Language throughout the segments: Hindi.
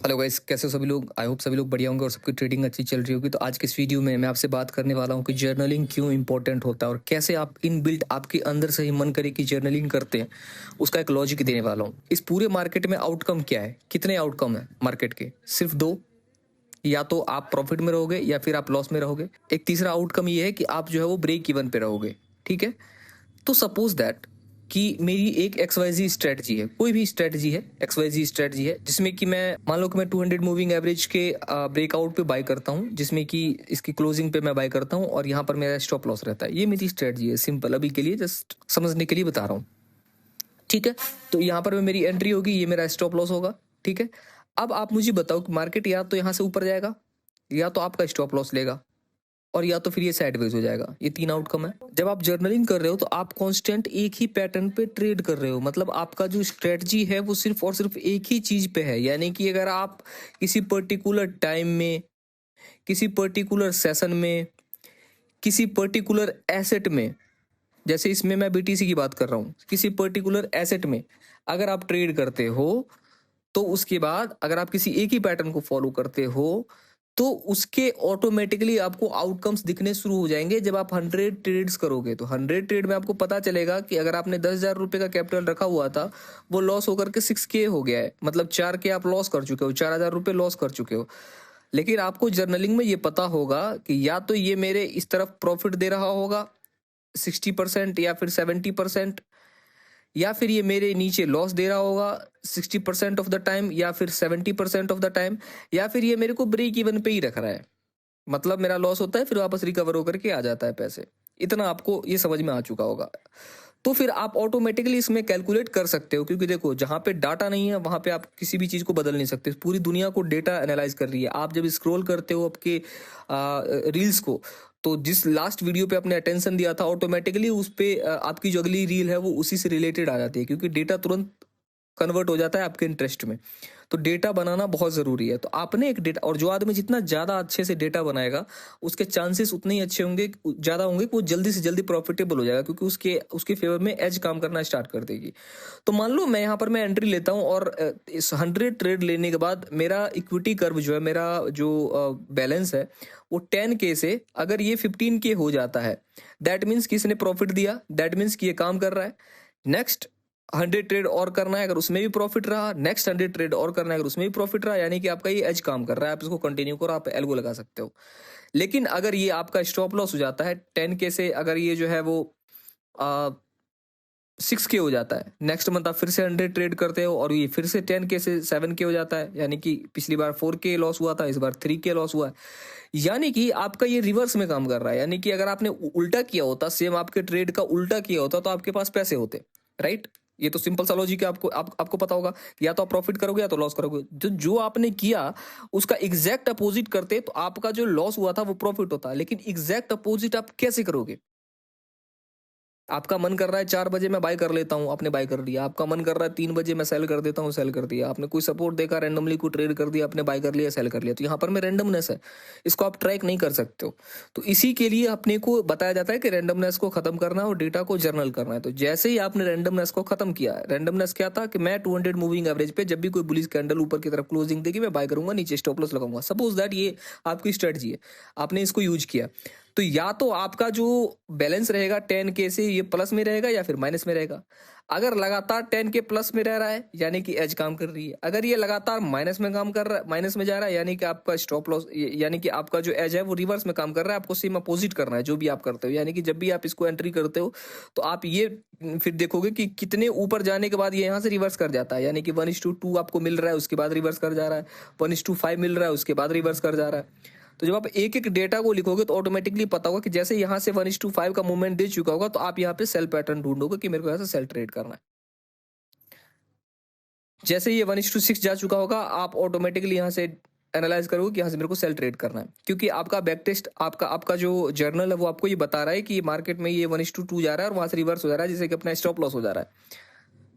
हेलो गाइस, कैसे हो सभी लोग। आई होप सभी लोग बढ़िया होंगे और सबकी ट्रेडिंग अच्छी चल रही होगी। तो आज के इस वीडियो में मैं आपसे बात करने वाला हूं कि जर्नलिंग क्यों इंपॉर्टेंट होता है और कैसे आप इन बिल्ट आपके अंदर से ही मन करे कि जर्नलिंग करते हैं, उसका एक लॉजिक देने वाला हूं। इस पूरे मार्केट में आउटकम क्या है, कितने आउटकम है मार्केट के? सिर्फ दो। या तो आप प्रॉफिट में रहोगे या फिर आप लॉस में रहोगे। एक तीसरा आउटकम ये है कि आप जो है वो ब्रेक इवन पे रहोगे। ठीक है। तो सपोज दैट कि मेरी एक XYZ स्ट्रेटजी है, कोई भी स्ट्रेटजी है, XYZ स्ट्रेटजी है, जिसमें कि मैं मान लो कि मैं 200 मूविंग एवरेज के ब्रेकआउट पे बाय करता हूं, जिसमें कि इसकी क्लोजिंग पे मैं बाय करता हूं और यहां पर मेरा स्टॉप लॉस रहता है। ये मेरी स्ट्रेटजी है, सिंपल, अभी के लिए जस्ट समझने के लिए बता रहा हूँ। ठीक है। तो यहाँ पर मेरी एंट्री होगी, ये मेरा स्टॉप लॉस होगा। ठीक है। अब आप मुझे बताओ कि मार्केट या तो यहाँ से ऊपर जाएगा, या तो आपका स्टॉप लॉस लेगा, और या तो फिर ये साइडवेज हो जाएगा। ये तीन आउटकम है। जब आप जर्नलिंग कर रहे हो तो आप कांस्टेंट एक ही पैटर्न पे ट्रेड कर रहे हो, मतलब आपका जो स्ट्रेटजी है वो सिर्फ और सिर्फ एक ही चीज पे है। यानी कि अगर आप किसी पर्टिकुलर टाइम में, किसी पर्टिकुलर सेशन में, किसी पर्टिकुलर एसेट में, जैसे इसमें मैं BTC की बात कर रहा हूँ, किसी पर्टिकुलर एसेट में अगर आप ट्रेड करते हो, तो उसके बाद अगर आप किसी एक ही पैटर्न को फॉलो करते हो तो उसके ऑटोमेटिकली आपको आउटकम्स दिखने शुरू हो जाएंगे। जब आप 100 ट्रेड्स करोगे तो 100 ट्रेड में आपको पता चलेगा कि अगर आपने 10,000 रुपए का कैपिटल रखा हुआ था, वो लॉस होकर के 6K हो गया है, मतलब 4K आप लॉस कर चुके हो, 4,000 रुपए लॉस कर चुके हो। लेकिन आपको जर्नलिंग में ये पता होगा कि या तो ये मेरे इस तरफ प्रॉफिट दे रहा होगा 60% या फिर 70%, या फिर ये मेरे नीचे लॉस दे रहा होगा 60% ऑफ द टाइम या फिर 70% ऑफ द टाइम, या फिर ये मेरे को ब्रेक इवन पे ही रख रहा है, मतलब मेरा लॉस होता है फिर वापस रिकवर होकर के आ जाता है पैसे। इतना आपको ये समझ में आ चुका होगा। तो फिर आप ऑटोमेटिकली इसमें कैलकुलेट कर सकते हो, क्योंकि देखो जहां पे डाटा नहीं है वहां पे आप किसी भी चीज को बदल नहीं सकते। पूरी दुनिया को डेटा एनालाइज कर रही है। आप जब स्क्रॉल करते हो आपके रील्स को, तो जिस लास्ट वीडियो पे आपने अटेंशन दिया था, ऑटोमेटिकली उस पे आपकी जो अगली रील है वो उसी से रिलेटेड आ जाती है, क्योंकि डेटा तुरंत कन्वर्ट हो जाता है आपके इंटरेस्ट में। तो डेटा बनाना बहुत ज़रूरी है। तो आपने एक डेटा, और जो आदमी जितना ज़्यादा अच्छे से डेटा बनाएगा उसके चांसेस उतने ही अच्छे होंगे, ज़्यादा होंगे कि वो जल्दी से जल्दी प्रॉफिटेबल हो जाएगा, क्योंकि उसके उसके फेवर में एज काम करना स्टार्ट कर देगी। तो मान लो मैं यहाँ पर मैं एंट्री लेता हूँ और इस 100 ट्रेड लेने के बाद मेरा इक्विटी कर्व जो है, मेरा जो बैलेंस है वो 10K से अगर ये 15K हो जाता है, दैट मीन्स कि इसने प्रॉफिट दिया, दैट मीन्स कि ये काम कर रहा है। नेक्स्ट 100 ट्रेड और करना है, अगर उसमें भी प्रॉफिट रहा, नेक्स्ट 100 ट्रेड और करना है, अगर उसमें भी प्रॉफिट रहा, यानी कि आपका ये एज काम कर रहा है, आप इसको कंटिन्यू करो, आप एल्गो लगा सकते हो। लेकिन अगर ये आपका स्टॉप लॉस हो जाता है 10K से, अगर ये जो है वो 6K हो जाता है, नेक्स्ट मंथ आप फिर से 100 ट्रेड करते हो और ये फिर से 10K से 7K हो जाता है, यानी कि पिछली बार 4K लॉस हुआ था, इस बार 3K लॉस हुआ है। यानी कि आपका ये रिवर्स में काम कर रहा है। यानी कि अगर आपने उल्टा किया होता, सेम आपके ट्रेड का उल्टा किया होता, तो आपके पास पैसे होते, राइट। ये तो सिंपल सा लॉजिक है, आपको पता होगा कि या तो आप प्रॉफिट करोगे या तो लॉस करोगे। जो आपने किया उसका एग्जैक्ट अपोजिट करते तो आपका जो लॉस हुआ था वो प्रॉफिट होता। लेकिन एग्जैक्ट अपोजिट आप कैसे करोगे? आपका मन कर रहा है 4 बजे मैं बाय कर लेता हूं, आपने बाय कर लिया। आपका मन कर रहा है 3 बजे मैं सेल कर देता हूं, सेल कर दिया। आपने कोई सपोर्ट देखा, रैंडमली कोई ट्रेड कर दिया, आपने बाय कर लिया, सेल कर लिया। तो यहाँ पर में रैंडमनेस है, इसको आप ट्रैक नहीं कर सकते हो। तो इसी के लिए अपने को बताया जाता है कि रैंडमनेस को खत्म करना है और डेटा को जर्नल करना है। तो जैसे ही आपने रैंडमनेस को खत्म किया, रैंडमनेस क्या था कि मैं 200 मूविंग एवरेज पे जब भी कोई बुलिश कैंडल ऊपर की तरफ क्लोजिंग देगी मैं बाय करूंगा, नीचे स्टॉप लॉस लगाऊंगा। सपोज दैट ये आपकी स्ट्रेटजी है, आपने इसको यूज किया। तो या तो आपका जो बैलेंस रहेगा 10K से ये प्लस में रहेगा या फिर माइनस में रहेगा। अगर लगातार 10K प्लस में रह रहा है यानी कि एज काम कर रही है। अगर ये लगातार माइनस में काम कर रहा है, माइनस में जा रहा है, यानी कि आपका स्टॉप लॉस, यानी कि आपका जो एज है वो रिवर्स में काम कर रहा है। आपको सेम अपोजिट करना है जो भी आप करते हो। यानी कि जब भी आप इसको एंट्री करते हो तो आप ये फिर देखोगे कि कितने ऊपर जाने के बाद ये यहाँ से रिवर्स कर जाता है। यानी कि 1:2 आपको मिल रहा है, उसके बाद रिवर्स कर जा रहा है, 1:5 मिल रहा है, उसके बाद रिवर्स कर जा रहा है। तो जब आप एक एक डेटा को लिखोगे तो ऑटोमेटिकली पता होगा कि जैसे यहाँ से 1:5 का मूवमेंट दे चुका होगा तो आप यहाँ पे सेल पैटर्न ढूंढोगे कि मेरे को यहाँ से सेल ट्रेड करना है। जैसे ये 1:6 जा चुका होगा, आप ऑटोमेटिकली यहाँ से एनालाइज करोगे कि यहाँ से मेरे को सेल ट्रेड करना है, क्योंकि आपका बैक टेस्ट, आपका आपका जो जर्नल है वो आपको ये बता रहा है कि मार्केट में ये 1:2 जा रहा है और वहां से रिवर्स हो जा रहा है, जिससे कि अपना स्टॉप लॉस हो जा रहा है।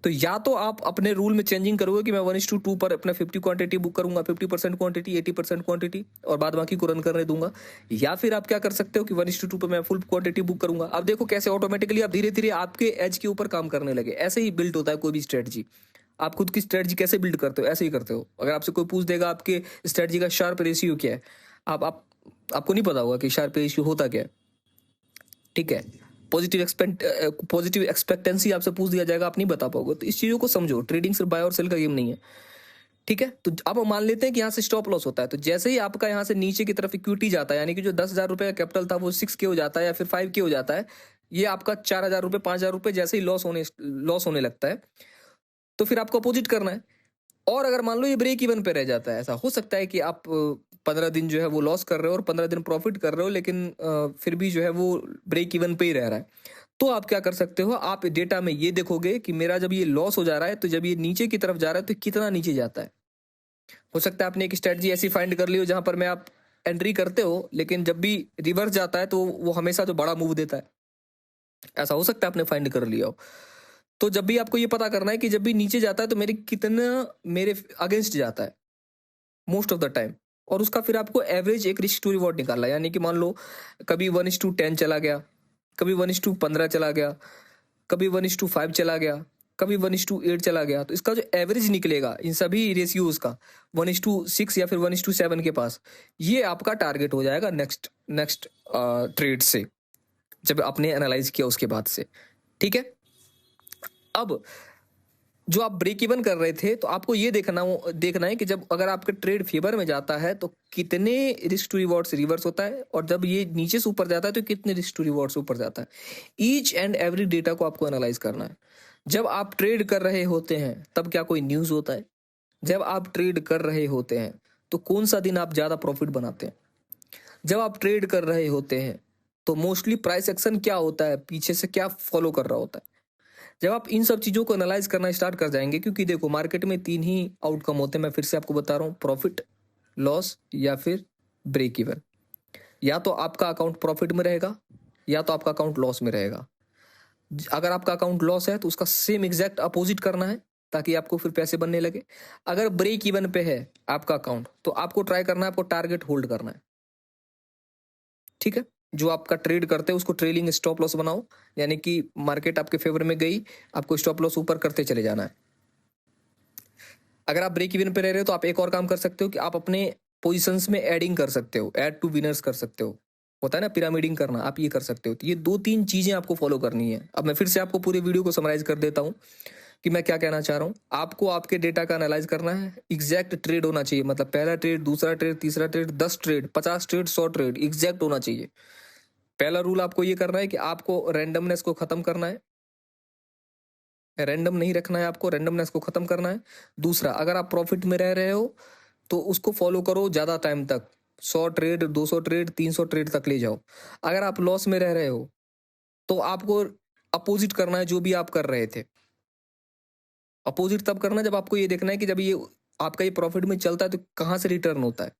तो या तो आप अपने रूल में चेंजिंग करोगे कि मैं 1:2 पर अपना 50 क्वांटिटी बुक करूंगा, 50% क्वांटिटी, 80% क्वांटिटी, और बाद बाकी को रन करने दूंगा। या फिर आप क्या कर सकते हो कि 1:2 पर मैं फुल क्वांटिटी बुक करूंगा। अब देखो कैसे ऑटोमेटिकली आप धीरे धीरे आपके एज के ऊपर काम करने लगे। ऐसे ही बिल्ड होता है कोई भी स्ट्रेटजी। आप खुद की स्ट्रेटजी कैसे बिल्ड करते हो, ऐसे ही करते हो। अगर आपसे कोई पूछ देगा आपके स्ट्रेटजी का शार्प रेशियो क्या है, आपको नहीं पता होगा कि शार्प रेशियो होता क्या है, ठीक है। पॉजिटिव एक्सपेक्टेंसी आपसे पूछ दिया जाएगा, आप नहीं बता पाओगे। तो इस चीज़ों को समझो, ट्रेडिंग सिर्फ बाय और सेल का गेम नहीं है, ठीक है। तो अब मान लेते हैं कि यहाँ से स्टॉप लॉस होता है, तो जैसे ही आपका यहाँ से नीचे की तरफ इक्विटी जाता है, यानी कि जो 10,000 रुपये का कैपिटल था वो 6K हो जाता है या फिर 5K हो जाता है, ये आपका 4,000 रुपये 5,000 रुपये जैसे ही लॉस होने लगता है, तो फिर आपको अपोजिट करना है। और अगर मान लो ये ब्रेक इवन पे रह जाता है, ऐसा हो सकता है कि आप 15 दिन जो है वो लॉस कर रहे हो और 15 दिन प्रॉफिट कर रहे हो, लेकिन फिर भी जो है वो ब्रेक इवन पे ही रह रहा है, तो आप क्या कर सकते हो, आप डेटा में ये देखोगे कि मेरा जब ये लॉस हो जा रहा है, तो जब ये नीचे की तरफ जा रहा है तो कितना नीचे जाता है। हो सकता है आपने एक स्ट्रेटजी ऐसी फाइंड कर ली हो जहां पर मैं आप एंट्री करते हो, लेकिन जब भी रिवर्स जाता है तो वो हमेशा जो बड़ा मूव देता है, ऐसा हो सकता है आपने फाइंड कर लिया हो। तो जब भी आपको ये पता करना है कि जब भी नीचे जाता है तो मेरे अगेंस्ट जाता है मोस्ट ऑफ द टाइम, और उसका फिर आपको एवरेज एक रिस्क टू रिवॉर्ड निकालना है। यानी कि मान लो कभी 1:10 चला गया, कभी 1:15 चला गया, कभी 1:5 चला गया, कभी 1:8 चला गया, तो इसका जो एवरेज निकलेगा इन सभी रेशियोज का 1:6 या फिर 1:7 के पास, ये आपका टारगेट हो जाएगा नेक्स्ट ट्रेड से, जब आपने एनालाइज किया उसके बाद से, ठीक है। अब जो आप ब्रेक इवन कर रहे थे, तो आपको ये देखना है कि जब अगर आपका ट्रेड फेवर में जाता है तो कितने रिस्क टू रिवॉर्ड से रिवर्स होता है, और जब ये नीचे से ऊपर जाता है तो कितने रिस्क टू रिवॉर्ड से ऊपर जाता है। ईच एंड एवरी डेटा को आपको एनालाइज करना है। जब आप ट्रेड कर रहे होते हैं तब क्या कोई न्यूज होता है? जब आप ट्रेड कर रहे होते हैं तो कौन सा दिन आप ज्यादा प्रॉफिट बनाते हैं? जब आप ट्रेड कर रहे होते हैं तो मोस्टली प्राइस एक्शन क्या होता है, पीछे से क्या फॉलो कर रहा होता है? जब आप इन सब चीजों को एनालाइज करना स्टार्ट कर जाएंगे, क्योंकि देखो मार्केट में 3 ही आउटकम होते हैं, मैं फिर से आपको बता रहा हूँ, प्रॉफिट, लॉस या फिर ब्रेक इवन। या तो आपका अकाउंट प्रॉफिट में रहेगा या तो आपका अकाउंट लॉस में रहेगा। अगर आपका अकाउंट लॉस है तो उसका सेम एग्जैक्ट अपोजिट करना है ताकि आपको फिर पैसे बनने लगे। अगर ब्रेक इवन पे है आपका अकाउंट तो आपको ट्राई करना है, आपको टारगेट होल्ड करना है, ठीक है। जो आपका ट्रेड करते हैं उसको ट्रेलिंग स्टॉप लॉस बनाओ, यानी कि मार्केट आपके फेवर में गई, आपको स्टॉप लॉस ऊपर करते चले जाना है। अगर आप ब्रेक इवन पे रह रहे हो तो आप एक और काम कर सकते हो कि आप अपने पोजीशंस में एडिंग कर सकते हो, ऐड टू विनर्स कर सकते हो, होता है ना पिरामिडिंग करना, आप ये कर सकते हो। तो ये 2-3 चीजें आपको फॉलो करनी है। अब मैं फिर से आपको पूरे वीडियो को समराइज कर देता हूँ कि मैं क्या कहना चाह रहा हूँ। आपको आपके डेटा का एनालाइज करना है, एग्जैक्ट ट्रेड होना चाहिए, मतलब पहला ट्रेड, दूसरा ट्रेड, तीसरा trade, 10 trade, 50 trade, 100 trade exact होना चाहिए। पहला रूल आपको ये करना है कि आपको रैंडमनेस को खत्म करना है, रैंडम नहीं रखना है, आपको रैंडमनेस को खत्म करना है। दूसरा, अगर आप प्रॉफिट में रह रहे हो तो उसको फॉलो करो ज्यादा टाइम तक, 100 ट्रेड, 200 ट्रेड, 300 ट्रेड तक ले जाओ। अगर आप लॉस में रह रहे हो तो आपको अपोजिट करना है जो भी आप कर रहे थे। अपोजिट तब करना है जब आपको ये देखना है कि जब ये आपका ये प्रॉफिट में चलता है तो कहाँ से रिटर्न होता है।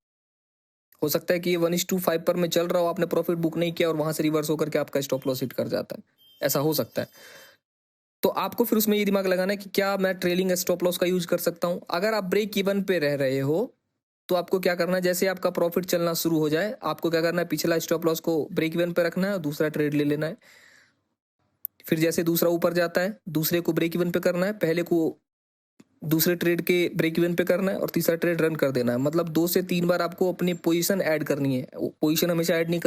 हो सकता है कि ये 1:5 पर में चल रहा हो, आपने प्रॉफिट बुक नहीं किया और वहां से रिवर्स होकर के आपका स्टॉप लॉस हिट कर जाता है, ऐसा हो सकता है। तो आपको फिर उसमें ये दिमाग लगाना है कि क्या मैं ट्रेलिंग स्टॉप लॉस का यूज कर सकता हूं। अगर आप ब्रेक इवन पे रह रहे हो तो आपको क्या करना है, जैसे आपका प्रॉफिट चलना शुरू हो जाए आपको क्या करना है, पिछला स्टॉप लॉस को ब्रेक इवन पे रखना है और दूसरा ट्रेड ले लेना है। फिर जैसे दूसरा ऊपर जाता है दूसरे को ब्रेक इवन पे करना है, पहले को दूसरे ट्रेड के ब्रेक इवन पे करना है और तीसरा ट्रेड रन कर देना है। मतलब 2 से 3 बार आपको अपनी पोजीशन ऐड करनी है। पोजीशन हमेशा ऐड नहीं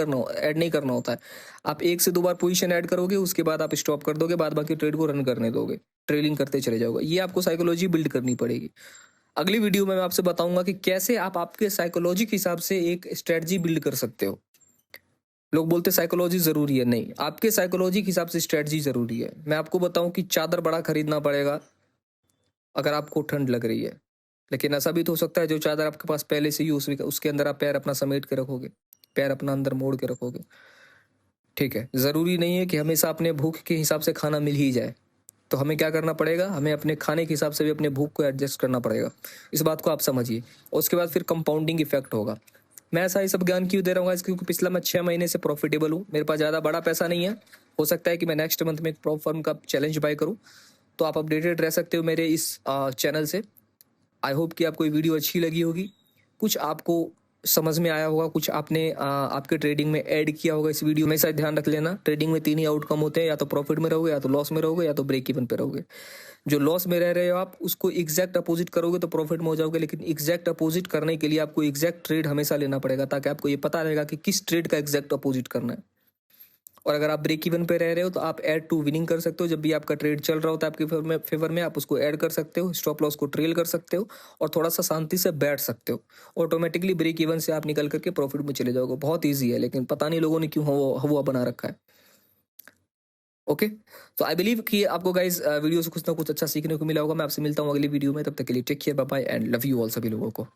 करना होता है। आप 1 से 2 बार पोजीशन ऐड करोगे, उसके बाद आप स्टॉप कर दोगे, बाद बाकी ट्रेड को रन करने दोगे, ट्रेलिंग करते चले जाओगे। ये आपको साइकोलॉजी बिल्ड करनी पड़ेगी। अगली वीडियो में मैं आपसे बताऊंगा कि कैसे आप आपके साइकोलॉजी के हिसाब से एक स्ट्रेटजी बिल्ड कर सकते हो। लोग बोलते साइकोलॉजी जरूरी है, नहीं, आपके साइकोलॉजी के हिसाब से स्ट्रेटजी जरूरी है। मैं आपको बताऊं कि चादर बड़ा खरीदना पड़ेगा अगर आपको ठंड लग रही है, लेकिन ऐसा भी तो हो सकता है जो चादर आपके पास पहले से ही उसके अंदर आप पैर अपना समेट के रखोगे, पैर अपना अंदर मोड़ के रखोगे, ठीक है। जरूरी नहीं है कि हमेशा अपने भूख के हिसाब से खाना मिल ही जाए। तो हमें क्या करना पड़ेगा, हमें अपने खाने के हिसाब से भी अपने भूख को एडजस्ट करना पड़ेगा। इस बात को आप समझिए, और उसके बाद फिर कंपाउंडिंग इफेक्ट होगा। मैं ऐसा ही सब ज्ञान क्यों दे रहा हूँ, क्योंकि पिछला मैं 6 महीने से प्रॉफिटेबल हूँ, मेरे पास ज़्यादा बड़ा पैसा नहीं है। हो सकता है कि मैं नेक्स्ट मंथ में एक प्रॉप फर्म का चैलेंज बाय करूँ, तो आप अपडेटेड रह सकते हो मेरे इस चैनल से। आई होप कि आपको ये वीडियो अच्छी लगी होगी, कुछ आपको समझ में आया होगा, कुछ आपने आपके ट्रेडिंग में ऐड किया होगा इस वीडियो में। ऐसा ध्यान रख लेना, ट्रेडिंग में 3 ही आउटकम होते हैं, या तो प्रॉफिट में रहोगे, या तो लॉस में रहोगे, या तो ब्रेक इवन पे रहोगे। जो लॉस में रह रहे हो आप, उसको एग्जैक्ट अपोजिट करोगे तो प्रॉफिट में हो जाओगे, लेकिन एग्जैक्ट अपोजिट करने के लिए आपको एग्जैक्ट ट्रेड हमेशा लेना पड़ेगा, ताकि आपको ये पता रहेगा कि किस ट्रेड का एग्जैक्ट अपोजिट करना है। और अगर आप ब्रेक इवन पे रह रहे हो तो आप ऐड टू विनिंग कर सकते हो। जब भी आपका ट्रेड चल रहा होता है आपके फेवर में, आप उसको ऐड कर सकते हो, स्टॉप लॉस को ट्रेल कर सकते हो, और थोड़ा सा शांति से बैठ सकते हो। ऑटोमेटिकली ब्रेक इवन से आप निकल करके प्रॉफिट में चले जाओगे। बहुत ईजी है, लेकिन पता नहीं लोगों ने क्यों हुआ बना रखा है। ओके, तो आई बिलीव कि आपको गाइज वीडियो से कुछ ना कुछ अच्छा सीखने को मिला होगा। मैं आपसे मिलता हूँ अगली वीडियो में, तब तक के लिए take care, bye bye and love you all सभी लोगों को।